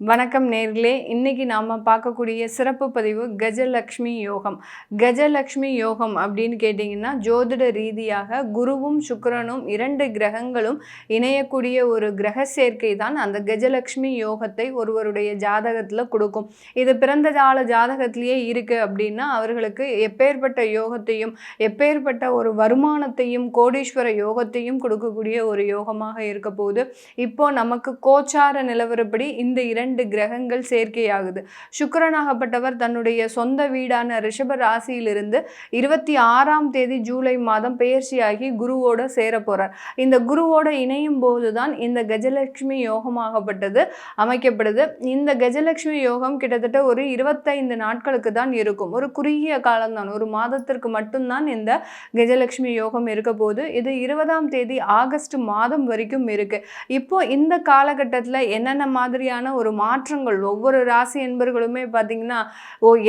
வணக்கம் நேர்களே, இன்னைக்கு நாம பார்க்கக்கூடிய சிறப்பு பதிவு கஜலக்ஷ்மி யோகம். கஜலக்ஷ்மி யோகம் அப்படின்னு கேட்டிங்கன்னா, ஜோதிட ரீதியாக குருவும் சுக்கிரனும் 2 கிரகங்களும் இணையக்கூடிய ஒரு கிரக சேர்க்கை தான் அந்த கஜலக்ஷ்மி யோகத்தை ஒருவருடைய ஜாதகத்தில் கொடுக்கும். இது பிறந்த கால ஜாதகத்திலேயே இருக்குது அப்படின்னா அவர்களுக்கு எப்பேற்பட்ட யோகத்தையும் எப்பேற்பட்ட ஒரு வருமானத்தையும் கோடீஸ்வர யோகத்தையும் கொடுக்கக்கூடிய ஒரு யோகமாக இருக்க போகுது. இப்போ நமக்கு கோச்சார நிலவரப்படி இந்த 2 கிரகங்கள் சேர்க்கையாகுது. சுக்கிரனாகப்பட்டவர் தன்னுடைய சொந்த வீடான ரிஷப ராசியிலிருந்து 26ஆம் தேதி ஜூலை மாதம் பெயர்ச்சியாகி குருவோட சேர போறார். இந்த குருவோட இணையும் போதுதான் இந்த கஜலட்சுமி யோகமாகப்பட்டது அமைக்கப்படுது. இந்த கஜலட்சுமி யோகம் கிட்டத்தட்ட ஒரு 25 நாட்களுக்கு தான் இருக்கும். ஒரு குறுகிய காலம்தான், ஒரு மாதத்திற்கு மட்டும்தான் இந்த கஜலட்சுமி யோகம் இருக்க போது. இது 20ஆம் தேதி ஆகஸ்ட் மாதம் வரைக்கும் இருக்கு. இப்போ இந்த காலகட்டத்தில் என்னென்ன மாதிரியான ஒரு மாற்றங்கள் ஒவ்வொரு ராசி என்பர்களுமே பார்த்தீங்கன்னா,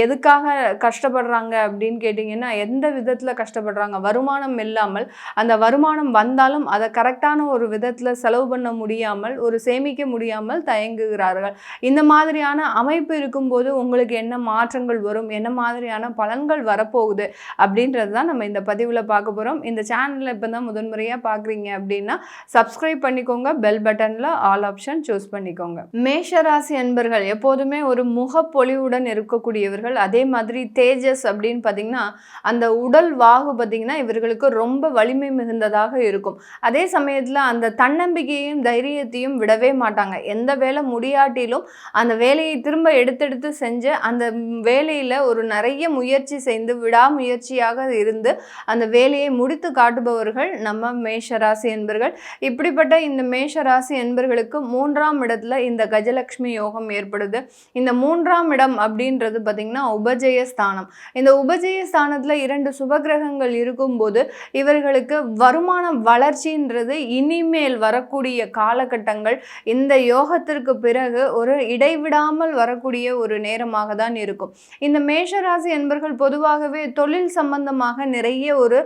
எதுக்காக கஷ்டப்படுறாங்க அப்படின்னு கேட்டிங்கன்னா, எந்த விதத்தில் கஷ்டப்படுறாங்க, வருமானம் இல்லாமல், அந்த வருமானம் வந்தாலும் அதை கரெக்டான ஒரு விதத்தில் செலவு பண்ண முடியாமல், ஒரு சேமிக்க முடியாமல் தயங்குகிறார்கள். இந்த மாதிரியான அமைப்பு இருக்கும்போது உங்களுக்கு என்ன மாற்றங்கள் வரும், என்ன மாதிரியான பலன்கள் வரப்போகுது அப்படின்றது தான் நம்ம இந்த பதிவில் பார்க்க போகிறோம். இந்த சேனலில் இப்போ தான் முதன்முறையாக பார்க்குறீங்க அப்படின்னா சப்ஸ்கிரைப் பண்ணிக்கோங்க, பெல் பட்டனில் ஆல் ஆப்ஷன் சூஸ் பண்ணிக்கோங்க. மேஷராசி அன்பர்கள் எப்போதுமே ஒரு முகப்பொலிவுடன் இருக்கக்கூடியவர்கள். அதே மாதிரி தேஜஸ் அப்படின்னு பார்த்தீங்கன்னா, அந்த உடல் வாகு பார்த்தீங்கன்னா இவர்களுக்கு ரொம்ப வலிமை மிகுந்ததாக இருக்கும். அதே சமயத்தில் அந்த தன்னம்பிக்கையும் தைரியத்தையும் விடவே மாட்டாங்க. எந்த வேலை முடியாட்டிலும் அந்த வேலையை திரும்ப எடுத்தெடுத்து செஞ்சு அந்த வேலையில் ஒரு நிறைய முயற்சி செய்து விடாமுயற்சியாக இருந்து அந்த வேலையை முடித்து காட்டுபவர்கள் நம்ம மேஷராசி என்பர்கள். இப்படிப்பட்ட இந்த மேஷராசி என்பர்களுக்கு 3ஆம் இடத்துல இந்த கஜலட்சுமி யோகம் ஏற்படுது. இந்த 3ஆம் இடம் அப்படின்றது பார்த்தீங்கன்னா உபஜயஸ்தானம். இந்த உபஜயஸ்தானத்தில் 2 சுபகிரகங்கள் இருக்கும்போது இவர்களுக்கு வருமான வளர்ச்சின்றது இனிமேல் வரக்கூடிய காலகட்டங்கள் இந்த யோகத்திற்கு பிறகு ஒரு இடைவிடாமல் வரக்கூடிய ஒரு நேரமாக தான் இருக்கும். இந்த மேஷராசி என்பர்கள் பொதுவாகவே தொழில் சம்பந்தமாக நிறைய ஒரு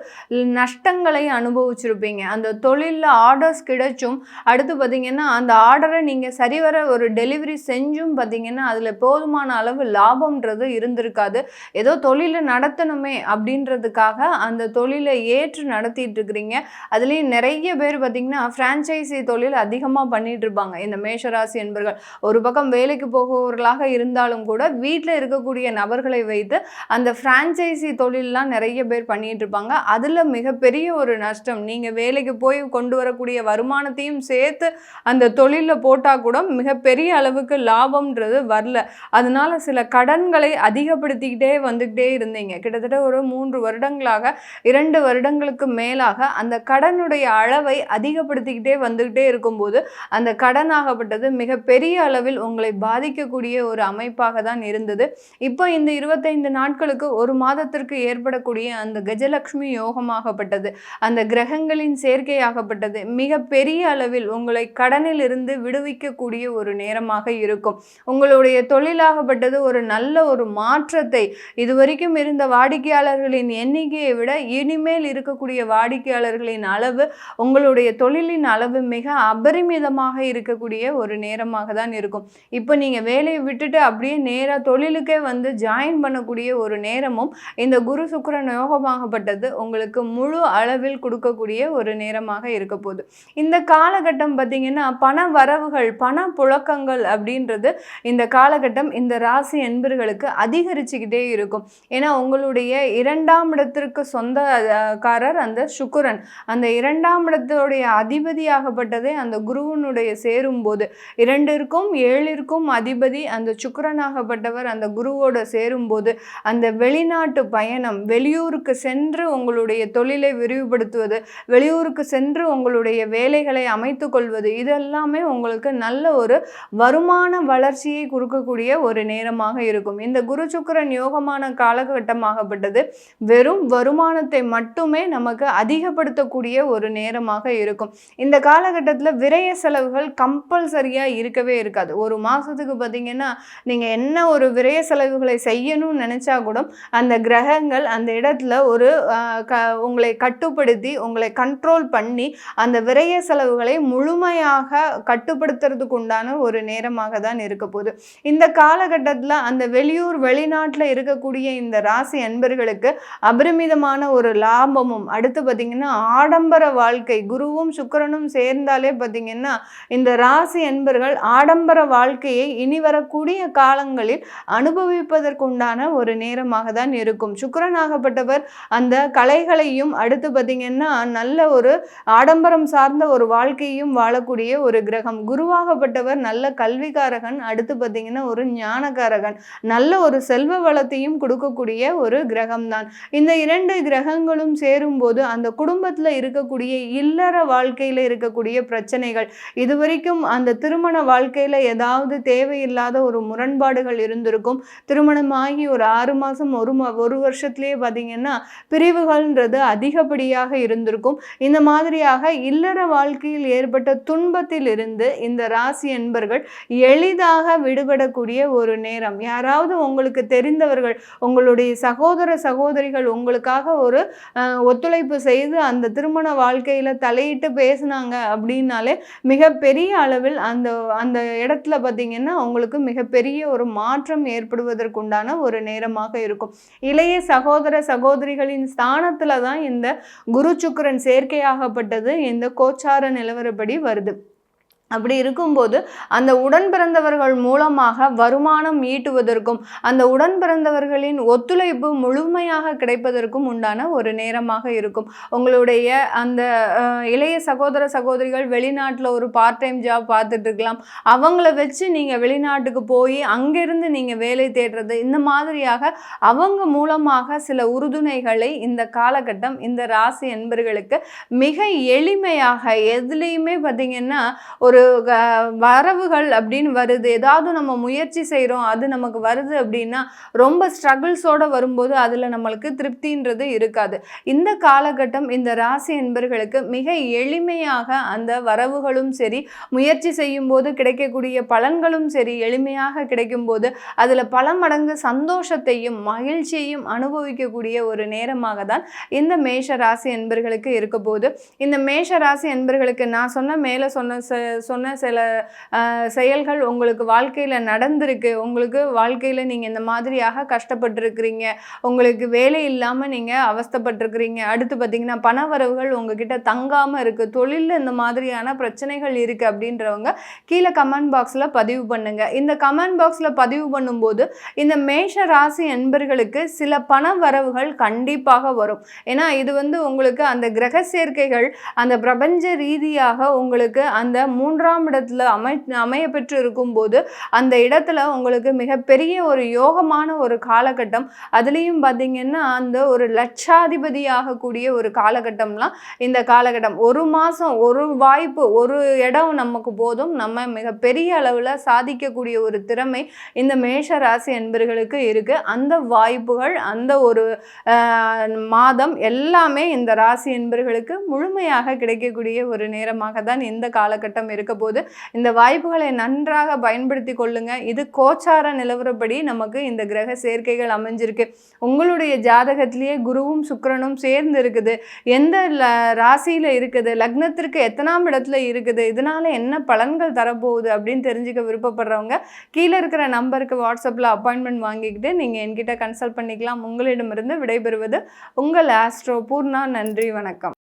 நஷ்டங்களை அனுபவிச்சிருப்பீங்க. அந்த தொழிலில் ஆர்டர்ஸ் கிடைச்சும் அடுத்து பார்த்தீங்கன்னா அந்த ஆர்டரை நீங்கள் சரிவர ஒரு டெலிவரி செஞ்சும் பார்த்தீங்கன்னா அதில் போதுமான அளவு லாபம்ன்றது இருந்திருக்காது. ஏதோ தொழிலை நடத்தணுமே அப்படின்றதுக்காக அந்த தொழிலை ஏற்று நடத்திட்டு இருக்கிறீங்க. அதுலேயும் நிறைய பேர் பார்த்தீங்கன்னா ஃப்ரான்ச்சைசி தொழில் அதிகமாக பண்ணிட்டு இருப்பாங்க இந்த மேஷராசி என்பர்கள். ஒரு பக்கம் வேலைக்கு போகிறவர்களாக இருந்தாலும் கூட வீட்டில் இருக்கக்கூடிய நபர்களை வைத்து அந்த ஃப்ரான்ச்சைசி தொழிலெலாம் நிறைய பேர் பண்ணிட்டு இருப்பாங்க. அதில் மிகப்பெரிய ஒரு நஷ்டம். நீங்கள் வேலைக்கு போய் கொண்டு வரக்கூடிய வருமானத்தையும் சேர்த்து அந்த தொழிலில் போட்டால் கூட மிகப்பெரிய அளவுக்கு லாபம்ன்றது வரல. அதனால சில கடன்களை அதிகப்படுத்திக்கிட்டே வந்துக்கிட்டே இருந்தீங்க. கிட்டத்தட்ட ஒரு 3 வருடங்களாக 2 வருடங்களுக்கு மேலாக அந்த கடனுடைய அளவை அதிகப்படுத்திக்கிட்டே வந்துக்கிட்டே இருக்கும்போது அந்த கடனாகப்பட்டது மிகப்பெரிய அளவில் உங்களை பாதிக்கக்கூடிய ஒரு அமைப்பாக தான் இருந்தது. இப்போ இந்த 25 நாட்களுக்கு ஒரு மாதத்திற்கு ஏற்படக்கூடிய அந்த கஜலட்சுமி யோகமாகப்பட்டது, அந்த கிரகங்களின் சேர்க்கையாகப்பட்டது மிகப்பெரிய அளவில் உங்களை கடனில் இருந்து விடுவிக்கக்கூடிய ஒரு நேரமாக இருக்கும். உங்களுடைய தொழிலாகப்பட்டது ஒரு நல்ல ஒரு மாற்றத்தை, இதுவரைக்கும் இருந்த வாடிக்கையாளர்களின் எண்ணிக்கையை விட இனிமேல் இருக்கக்கூடிய வாடிக்கையாளர்களின் அளவு, உங்களுடைய தொழிலின் அளவு மிக அபரிமிதமாக இருக்கக்கூடிய ஒரு நேரமாக தான் இருக்கும். இப்போ நீங்கள் வேலையை விட்டுட்டு அப்படியே நேராக தொழிலுக்கே வந்து ஜாயின் பண்ணக்கூடிய ஒரு நேரமும் இந்த குரு சுக்கிரன் யோகமாகப்பட்டது உங்களுக்கு முழு அளவில் கொடுக்கக்கூடிய ஒரு நேரமாக இருக்க போகுது. இந்த காலகட்டம் பார்த்தீங்கன்னா பண வரவுகள், பண புழக்கங்கள் அப்படின்றது இந்த காலகட்டம் இந்த ராசி என்பர்களுக்கு அதிகரிச்சுக்கிட்டே இருக்கும். ஏன்னா உங்களுடைய 2ஆம் இடத்திற்கு சொந்தக்காரர் அந்த சுக்கிரன், அந்த 2ஆம் இடத்துடைய அதிபதியாகப்பட்டதே அந்த குருவனுடைய சேரும்போது 2ற்கும் 7ற்கும் அதிபதி அந்த சுக்கிரனாகப்பட்டவர் அந்த குருவோட சேரும்போது அந்த வெளிநாட்டு பயணம், வெளியூருக்கு சென்று உங்களுடைய தொழிலை விரிவுபடுத்துவது, வெளியூருக்கு சென்று உங்களுடைய வேலைகளை அமைத்து கொள்வது, இதெல்லாமே உங்களுக்கு நல்ல ஒரு வருமான வளர்ச்சியை கொடுக்கக்கூடிய ஒரு நேரமாக இருக்கும். இந்த குரு சுக்கிரன் யோகமான காலகட்டமாகப்பட்டது வெறும் வருமானத்தை மட்டுமே நமக்கு அதிகப்படுத்தக்கூடிய ஒரு நேரமாக இருக்கும். இந்த காலகட்டத்தில் விரய செலவுகள் கம்பல்சரியாக இருக்கவே இருக்காது. ஒரு மாதத்துக்கு பார்த்தீங்கன்னா நீங்கள் என்ன ஒரு விரய செலவுகளை செய்யணும்னு நினச்சா கூட அந்த கிரகங்கள் அந்த இடத்துல ஒரு உங்களை கட்டுப்படுத்தி உங்களை கண்ட்ரோல் பண்ணி அந்த விரய செலவுகளை முழுமையாக கட்டுப்படுத்துறதுக்கு உண்டான ஒரு நேரமாக நேரமாக தான் இருக்க போகுது. இந்த காலகட்டத்தில் அந்த வெளியூர் வெளிநாட்டில் இருக்கக்கூடிய இந்த ராசி அன்பர்களுக்கு அபரிமிதமான ஒரு லாபமும், அடுத்து பார்த்திங்கன்னா ஆடம்பர வாழ்க்கை, குருவும் சுக்கிரனும் சேர்ந்தாலே பார்த்திங்கன்னா இந்த ராசி அன்பர்கள் ஆடம்பர வாழ்க்கையை இனி வரக்கூடிய காலங்களில் அனுபவிப்பதற்குண்டான ஒரு நேரமாக தான் இருக்கும். சுக்கிரனாகப்பட்டவர் அந்த கலைகளையும், அடுத்து பார்த்திங்கன்னா நல்ல ஒரு ஆடம்பரம் சார்ந்த ஒரு வாழ்க்கையும் வாழக்கூடிய ஒரு கிரகம். குருவாகப்பட்டவர் நல்ல கல்விக்காரகன், அடுத்து பார்த்திங்கன்னா ஒரு ஞானக்காரகன், நல்ல ஒரு செல்வ வளத்தையும் கொடுக்கக்கூடிய ஒரு கிரகம் தான். இந்த 2 கிரகங்களும் சேரும்போது அந்த குடும்பத்தில் இருக்கக்கூடிய இல்லற வாழ்க்கையில் இருக்கக்கூடிய பிரச்சனைகள், இதுவரைக்கும் அந்த திருமண வாழ்க்கையில் ஏதாவது தேவையில்லாத ஒரு முரண்பாடுகள் இருந்திருக்கும். திருமணமாகி ஒரு 6 மாதம் ஒரு வருஷத்துலேயே பார்த்திங்கன்னா பிரிவுகள்ன்றது அதிகப்படியாக இருந்திருக்கும். இந்த மாதிரியாக இல்லற வாழ்க்கையில் ஏற்பட்ட துன்பத்தில் இருந்து இந்த ராசி என்பர்கள் எளிதாக விடுபடக்கூடிய ஒரு நேரம். யாராவது உங்களுக்கு தெரிந்தவர்கள், உங்களுடைய சகோதர சகோதரிகள் உங்களுக்காக ஒரு ஒத்துழைப்பு செய்து அந்த திருமண வாழ்க்கையில் தலையிட்டு பேசினாங்க அப்படின்னாலே மிகப்பெரிய அளவில் அந்த அந்த இடத்துல பார்த்திங்கன்னா உங்களுக்கு மிகப்பெரிய ஒரு மாற்றம் ஏற்படுவதற்குண்டான ஒரு நேரமாக இருக்கும். இளைய சகோதர சகோதரிகளின் ஸ்தானத்தில் தான் இந்த குரு சுக்கிரன் சேர்க்கையாகப்பட்டது இந்த கோச்சார நிலவரப்படி வருது. அப்படி இருக்கும்போது அந்த உடன் பிறந்தவர்கள் மூலமாக வருமானம் ஈட்டுவதற்கும், அந்த உடன் பிறந்தவர்களின் ஒத்துழைப்பு முழுமையாக கிடைப்பதற்கும் உண்டான ஒரு நேரமாக இருக்கும். உங்களுடைய அந்த இளைய சகோதர சகோதரிகள் வெளிநாட்டில் ஒரு பார்ட் டைம் ஜாப் பார்த்துட்டு இருக்கலாம். அவங்கள வச்சு நீங்கள் வெளிநாட்டுக்கு போய் அங்கிருந்து நீங்கள் வேலை தேடுறது, இந்த மாதிரியாக அவங்க மூலமாக சில உறுதுணைகளை இந்த காலகட்டம் இந்த ராசி என்பர்களுக்கு மிக எளிமையாக எதுலேயுமே பார்த்திங்கன்னா ஒரு வரவுகள் அப்படின்னு வருது, ஏதாவது நம்ம முயற்சி செய்கிறோம் அது நமக்கு வருது அப்படின்னா ரொம்ப ஸ்ட்ரகிள்ஸோடு வரும்போது அதில் நம்மளுக்கு திருப்தின்றது இருக்காது. இந்த காலகட்டம் இந்த ராசி என்பர்களுக்கு மிக எளிமையாக அந்த வரவுகளும் சரி, முயற்சி செய்யும் போது கிடைக்கக்கூடிய பலன்களும் சரி எளிமையாக கிடைக்கும் போது அதில் பல மடங்கு சந்தோஷத்தையும் மகிழ்ச்சியையும் அனுபவிக்கக்கூடிய ஒரு நேரமாக தான் இந்த மேஷ ராசி என்பர்களுக்கு இருக்க போது. இந்த மேஷ ராசி என்பர்களுக்கு நான் மேலே சொன்ன சில செயல்கள் உங்களுக்கு வாழ்க்கையில் நடந்திருக்கு. உங்களுக்கு வாழ்க்கையில் நீங்கள் இந்த மாதிரியாக கஷ்டப்பட்டுருக்கிறீங்க, உங்களுக்கு வேலை இல்லாமல் நீங்கள் அவஸ்தைப்பட்டிருக்கிறீங்க, அடுத்து பார்த்திங்கன்னா பணவரவுகள் உங்ககிட்ட தங்காமல் இருக்குது, தொழிலில் இந்த மாதிரியான பிரச்சனைகள் இருக்குது அப்படின்றவங்க கீழே கமெண்ட் பாக்ஸில் பதிவு பண்ணுங்கள். இந்த கமெண்ட் பாக்ஸில் பதிவு பண்ணும்போது இந்த மேஷ ராசி என்பர்களுக்கு சில பண வரவுகள் கண்டிப்பாக வரும். ஏன்னா இது உங்களுக்கு அந்த கிரக சேர்க்கைகள் அந்த பிரபஞ்ச ரீதியாக உங்களுக்கு அந்த 3ஆம் இடத்துல அமைய பெற்று இருக்கும்போது அந்த இடத்துல உங்களுக்கு மிகப்பெரிய ஒரு யோகமான ஒரு காலகட்டம். அதுலேயும் பார்த்திங்கன்னா அந்த ஒரு லட்சாதிபதியாக கூடிய ஒரு காலகட்டம்லாம் இந்த காலகட்டம். ஒரு மாதம் ஒரு வாய்ப்பு, ஒரு இடம் நமக்கு போதும், நம்ம மிகப்பெரிய அளவில் சாதிக்கக்கூடிய ஒரு திறமை இந்த மேஷ ராசி என்பர்களுக்கு இருக்குது. அந்த வாய்ப்புகள் அந்த ஒரு மாதம் எல்லாமே இந்த ராசி என்பர்களுக்கு முழுமையாக கிடைக்கக்கூடிய ஒரு நேரமாக தான் இந்த காலகட்டம் இருக்க போது. இந்த வாய்ப்புகளை நன்றாக பயன்படுத்தி கொள்ளுங்க. இது கோச்சார நிலவரப்படி நமக்கு இந்த கிரக சேர்க்கைகள் அமைஞ்சிருக்கு. உங்களுடைய ஜாதகத்திலேயே குருவும் சுக்கிரனும் சேர்ந்து இருக்குது, எந்த ராசியில் இருக்குது, லக்னத்திற்கு எத்தனாம் இடத்துல இருக்குது, இதனால என்ன பலன்கள் தரப்போகுது அப்படின்னு தெரிஞ்சுக்க விருப்பப்படுறவங்க கீழே இருக்கிற நம்பருக்கு வாட்ஸ்அப்பில் அப்பாயின்மெண்ட் வாங்கிக்கிட்டு நீங்கள் என்கிட்ட கன்சல்ட் பண்ணிக்கலாம். உங்களிடமிருந்து விடைபெறுவது உங்கள் ஆஸ்ட்ரோ பூர்ணா. நன்றி, வணக்கம்.